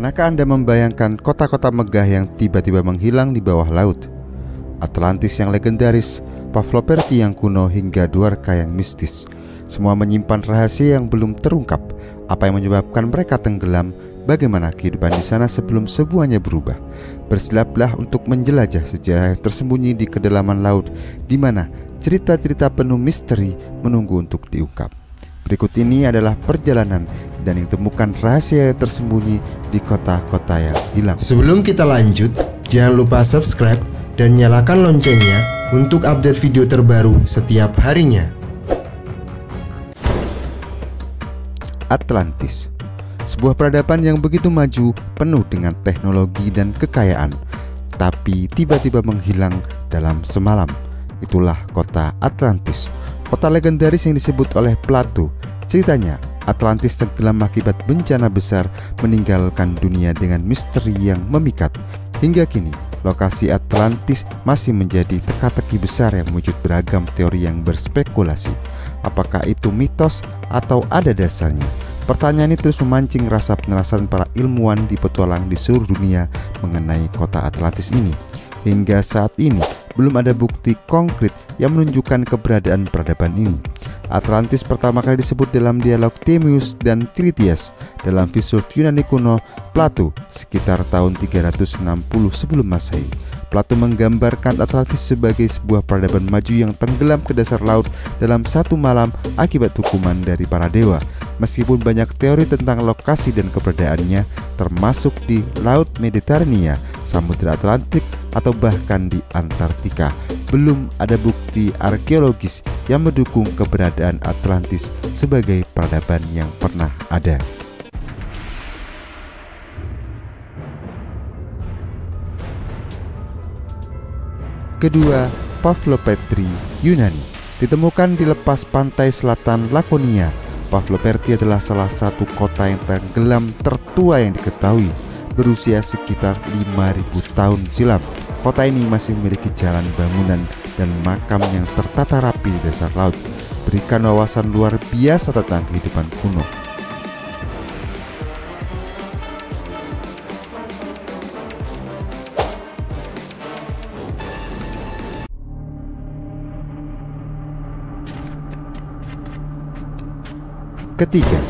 Pernahkah Anda membayangkan kota-kota megah yang tiba-tiba menghilang di bawah laut? Atlantis yang legendaris, Pavloperti yang kuno, hingga Dwarka yang mistis. Semua menyimpan rahasia yang belum terungkap. Apa yang menyebabkan mereka tenggelam? Bagaimana kehidupan di sana sebelum semuanya berubah? Bersiaplah untuk menjelajah sejarah yang tersembunyi di kedalaman laut, di mana cerita-cerita penuh misteri menunggu untuk diungkap. Berikut ini adalah perjalanan dan ditemukan rahasia yang tersembunyi di kota-kota yang hilang. Sebelum kita lanjut, jangan lupa subscribe dan nyalakan loncengnya untuk update video terbaru setiap harinya. Atlantis, sebuah peradaban yang begitu maju, penuh dengan teknologi dan kekayaan, tapi tiba-tiba menghilang dalam semalam. Itulah kota Atlantis, kota legendaris yang disebut oleh Plato. Ceritanya, Atlantis tenggelam akibat bencana besar, meninggalkan dunia dengan misteri yang memikat. Hingga kini, lokasi Atlantis masih menjadi teka-teki besar yang mewujud beragam teori yang berspekulasi. Apakah itu mitos atau ada dasarnya? Pertanyaan ini terus memancing rasa penasaran para ilmuwan di petualang di seluruh dunia mengenai kota Atlantis ini. Hingga saat ini, belum ada bukti konkret yang menunjukkan keberadaan peradaban ini. Atlantis pertama kali disebut dalam dialog Timaeus dan Critias dalam filsuf Yunani kuno Plato sekitar tahun 360 sebelum Masehi. Plato menggambarkan Atlantis sebagai sebuah peradaban maju yang tenggelam ke dasar laut dalam satu malam akibat hukuman dari para dewa. Meskipun banyak teori tentang lokasi dan keberadaannya, termasuk di Laut Mediterania, Samudra Atlantik, atau bahkan di Antartika, belum ada bukti arkeologis yang mendukung keberadaan Atlantis sebagai peradaban yang pernah ada. Kedua, Pavloperti Yunani. Ditemukan di lepas pantai selatan Lakonia, Pavloperti adalah salah satu kota yang tenggelam tertua yang diketahui, berusia sekitar 5.000 tahun silam. Kota ini masih memiliki jalan bangunan dan makam yang tertata rapi di dasar laut, berikan wawasan luar biasa tentang kehidupan kuno. Ketiga,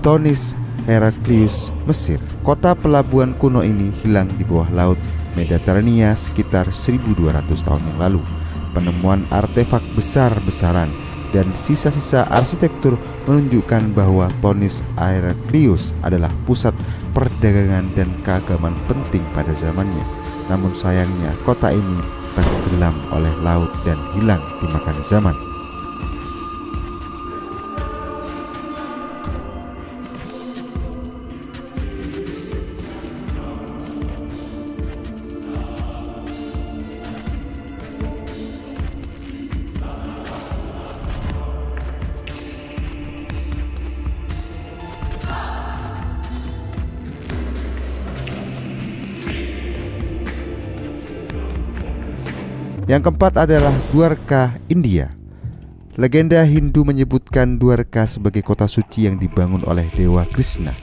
Thonis Heraklius, Mesir. Kota pelabuhan kuno ini hilang di bawah laut Mediterania sekitar 1200 tahun yang lalu. Penemuan artefak besar-besaran dan sisa-sisa arsitektur menunjukkan bahwa Thonis Heraklius adalah pusat perdagangan dan keagamaan penting pada zamannya. Namun sayangnya kota ini tenggelam oleh laut dan hilang dimakan zaman. Yang keempat adalah Dwarka, India. Legenda Hindu menyebutkan Dwarka sebagai kota suci yang dibangun oleh Dewa Krishna.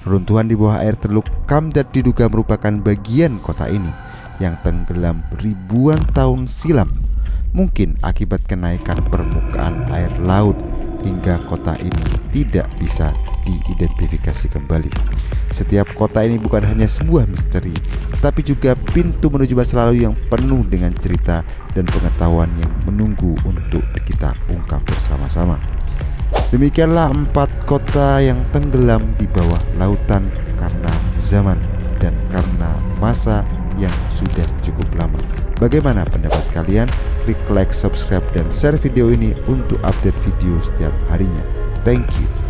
Runtuhan di bawah air Teluk Kamdat diduga merupakan bagian kota ini yang tenggelam ribuan tahun silam, mungkin akibat kenaikan permukaan air laut hingga kota ini tidak bisa diidentifikasi kembali. Setiap kota ini bukan hanya sebuah misteri, tetapi juga pintu menuju masa lalu yang penuh dengan cerita dan pengetahuan yang menunggu untuk kita ungkap bersama-sama. Demikianlah 4 kota yang tenggelam di bawah lautan karena zaman dan karena masa yang sudah cukup lama. Bagaimana pendapat kalian? Klik like, subscribe, dan share video ini untuk update video setiap harinya. Thank you.